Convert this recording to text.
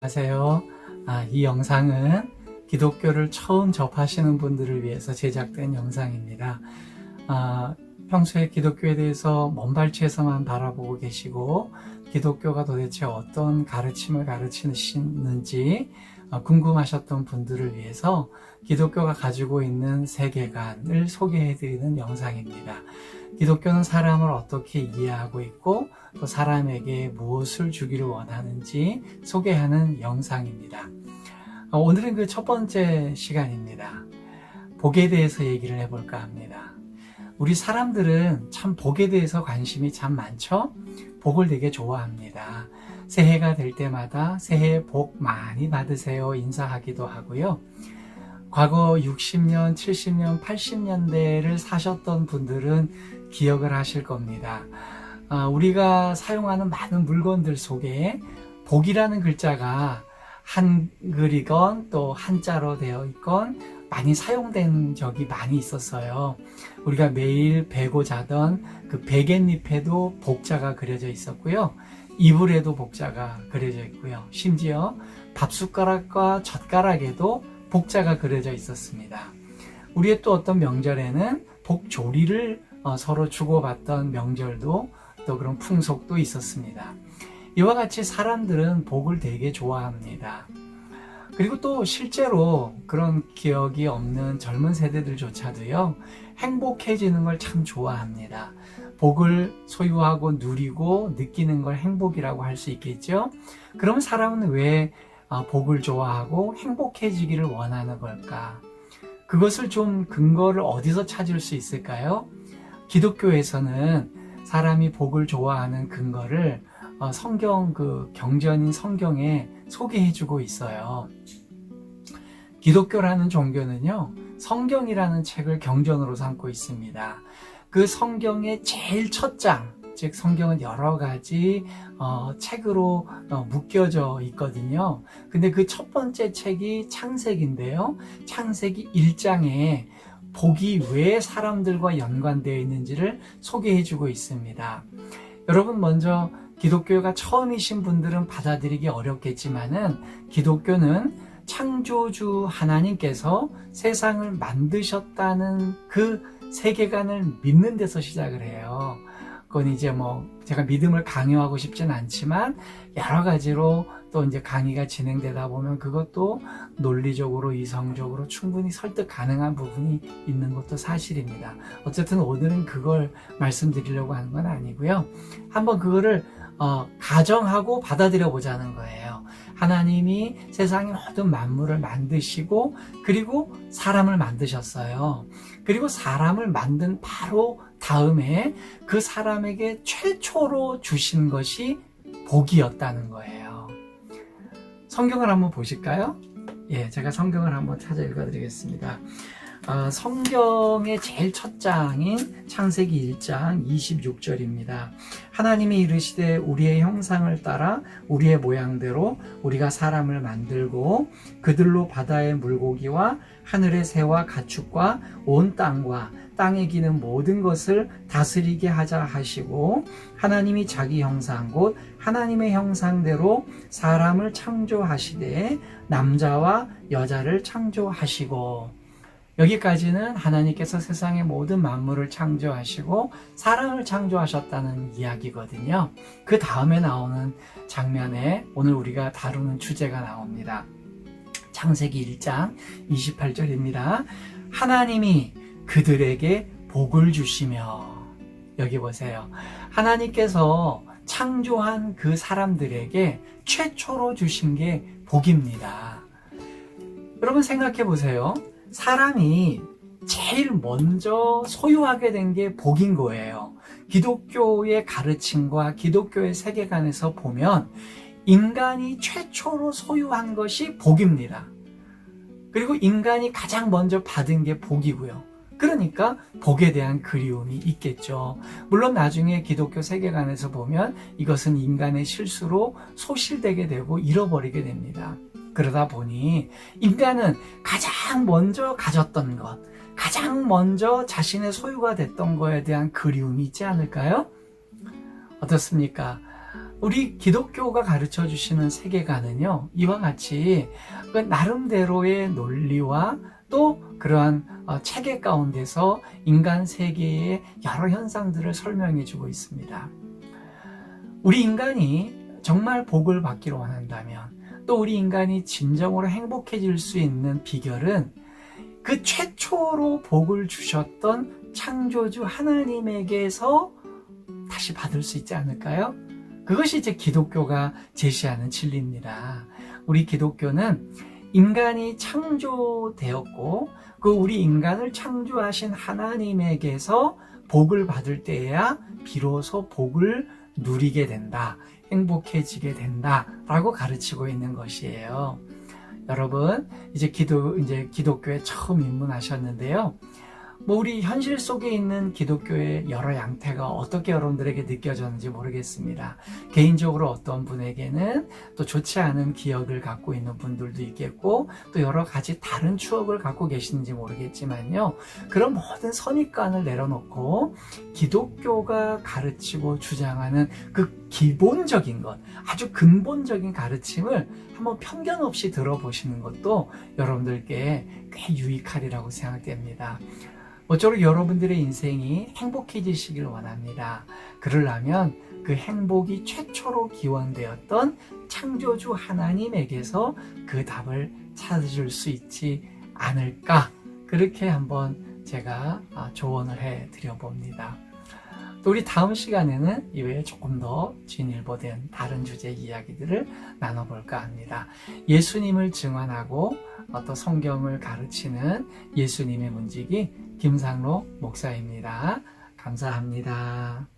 안녕하세요. 이 영상은 기독교를 처음 접하시는 분들을 위해서 제작된 영상입니다. 평소에 기독교에 대해서 먼발치에서만 바라보고 계시고 기독교가 도대체 어떤 가르침을 가르치는지 궁금하셨던 분들을 위해서 기독교가 가지고 있는 세계관을 소개해드리는 영상입니다. 기독교는 사람을 어떻게 이해하고 있고 또 사람에게 무엇을 주기를 원하는지 소개하는 영상입니다. 오늘은 그 첫 번째 시간입니다. 복에 대해서 얘기를 해볼까 합니다. 우리 사람들은 참 복에 대해서 관심이 참 많죠? 복을 되게 좋아합니다. 새해가 될 때마다 새해 복 많이 받으세요 인사하기도 하고요. 과거 60년, 70년, 80년대를 사셨던 분들은 기억을 하실 겁니다. 우리가 사용하는 많은 물건들 속에 복이라는 글자가 한글이건 또 한자로 되어 있건 많이 사용된 적이 많이 있었어요. 우리가 매일 베고 자던 그 베갯잎에도 복자가 그려져 있었고요. 이불에도 복자가 그려져 있고요. 심지어 밥숟가락과 젓가락에도 복자가 그려져 있었습니다. 우리의 또 어떤 명절에는 복조리를 서로 주고받던 명절도 또 그런 풍속도 있었습니다. 이와 같이 사람들은 복을 되게 좋아합니다. 그리고 또 실제로 그런 기억이 없는 젊은 세대들조차도요, 행복해지는 걸 참 좋아합니다. 복을 소유하고 누리고 느끼는 걸 행복이라고 할 수 있겠죠? 그럼 사람은 왜 복을 좋아하고 행복해지기를 원하는 걸까? 그것을 좀 근거를 어디서 찾을 수 있을까요? 기독교에서는 사람이 복을 좋아하는 근거를 성경 경전인 성경에 소개해주고 있어요. 기독교라는 종교는요, 성경이라는 책을 경전으로 삼고 있습니다. 그 성경의 제일 첫 장, 즉 성경은 여러 가지 책으로 묶여져 있거든요. 근데 그 첫 번째 책이 창세기인데요. 창세기 1장에 복이 왜 사람들과 연관되어 있는지를 소개해주고 있습니다. 여러분, 먼저 기독교가 처음이신 분들은 받아들이기 어렵겠지만은 기독교는 창조주 하나님께서 세상을 만드셨다는 그 세계관을 믿는 데서 시작을 해요. 그건 이제 제가 믿음을 강요하고 싶진 않지만 여러 가지로 또 이제 강의가 진행되다 보면 그것도 논리적으로 이성적으로 충분히 설득 가능한 부분이 있는 것도 사실입니다. 어쨌든 오늘은 그걸 말씀드리려고 하는 건 아니고요. 한번 그거를 가정하고 받아들여 보자는 거예요. 하나님이 세상의 모든 만물을 만드시고 그리고 사람을 만드셨어요. 그리고 사람을 만든 바로 다음에 그 사람에게 최초로 주신 것이 복이었다는 거예요. 성경을 한번 보실까요? 제가 성경을 한번 찾아 읽어드리겠습니다. 성경의 제일 첫 장인 창세기 1장 26절입니다. 하나님이 이르시되 우리의 형상을 따라 우리의 모양대로 우리가 사람을 만들고 그들로 바다의 물고기와 하늘의 새와 가축과 온 땅과 땅에 기는 모든 것을 다스리게 하자 하시고 하나님이 자기 형상 곧 하나님의 형상대로 사람을 창조하시되 남자와 여자를 창조하시고, 여기까지는 하나님께서 세상의 모든 만물을 창조하시고 사람을 창조하셨다는 이야기거든요. 그 다음에 나오는 장면에 오늘 우리가 다루는 주제가 나옵니다. 창세기 1장 28절입니다. 하나님이 그들에게 복을 주시며, 여기 보세요. 하나님께서 창조한 그 사람들에게 최초로 주신 게 복입니다. 여러분 생각해 보세요. 사람이 제일 먼저 소유하게 된 게 복인 거예요. 기독교의 가르침과 기독교의 세계관에서 보면 인간이 최초로 소유한 것이 복입니다. 그리고 인간이 가장 먼저 받은 게 복이고요. 그러니까 복에 대한 그리움이 있겠죠. 물론 나중에 기독교 세계관에서 보면 이것은 인간의 실수로 소실되게 되고 잃어버리게 됩니다. 그러다 보니 인간은 가장 먼저 가졌던 것, 가장 먼저 자신의 소유가 됐던 거에 대한 그리움이 있지 않을까요? 어떻습니까? 우리 기독교가 가르쳐 주시는 세계관은요, 이와 같이 그 나름대로의 논리와 또 그러한 체계 가운데서 인간 세계의 여러 현상들을 설명해 주고 있습니다. 우리 인간이 정말 복을 받기를 원한다면, 또 우리 인간이 진정으로 행복해질 수 있는 비결은 그 최초로 복을 주셨던 창조주 하나님에게서 다시 받을 수 있지 않을까요? 그것이 이제 기독교가 제시하는 진리입니다. 우리 기독교는 인간이 창조되었고 그 우리 인간을 창조하신 하나님에게서 복을 받을 때에야 비로소 복을 누리게 된다, 행복해지게 된다라고 가르치고 있는 것이에요. 여러분, 이제 기독교에 처음 입문하셨는데요. 우리 현실 속에 있는 기독교의 여러 양태가 어떻게 여러분들에게 느껴졌는지 모르겠습니다. 개인적으로 어떤 분에게는 또 좋지 않은 기억을 갖고 있는 분들도 있겠고, 또 여러 가지 다른 추억을 갖고 계시는지 모르겠지만요. 그런 모든 선입관을 내려놓고 기독교가 가르치고 주장하는 그 기본적인 것, 아주 근본적인 가르침을 한번 편견 없이 들어보시는 것도 여러분들께 꽤 유익하리라고 생각됩니다. 모쪼록 여러분들의 인생이 행복해지시길 원합니다. 그러려면 그 행복이 최초로 기원되었던 창조주 하나님에게서 그 답을 찾을 수 있지 않을까, 그렇게 한번 제가 조언을 해드려 봅니다. 또 우리 다음 시간에는 이외에 조금 더 진일보된 다른 주제의 이야기들을 나눠볼까 합니다. 예수님을 증언하고 또 성경을 가르치는 예수님의 문지기 김상록 목사입니다. 감사합니다.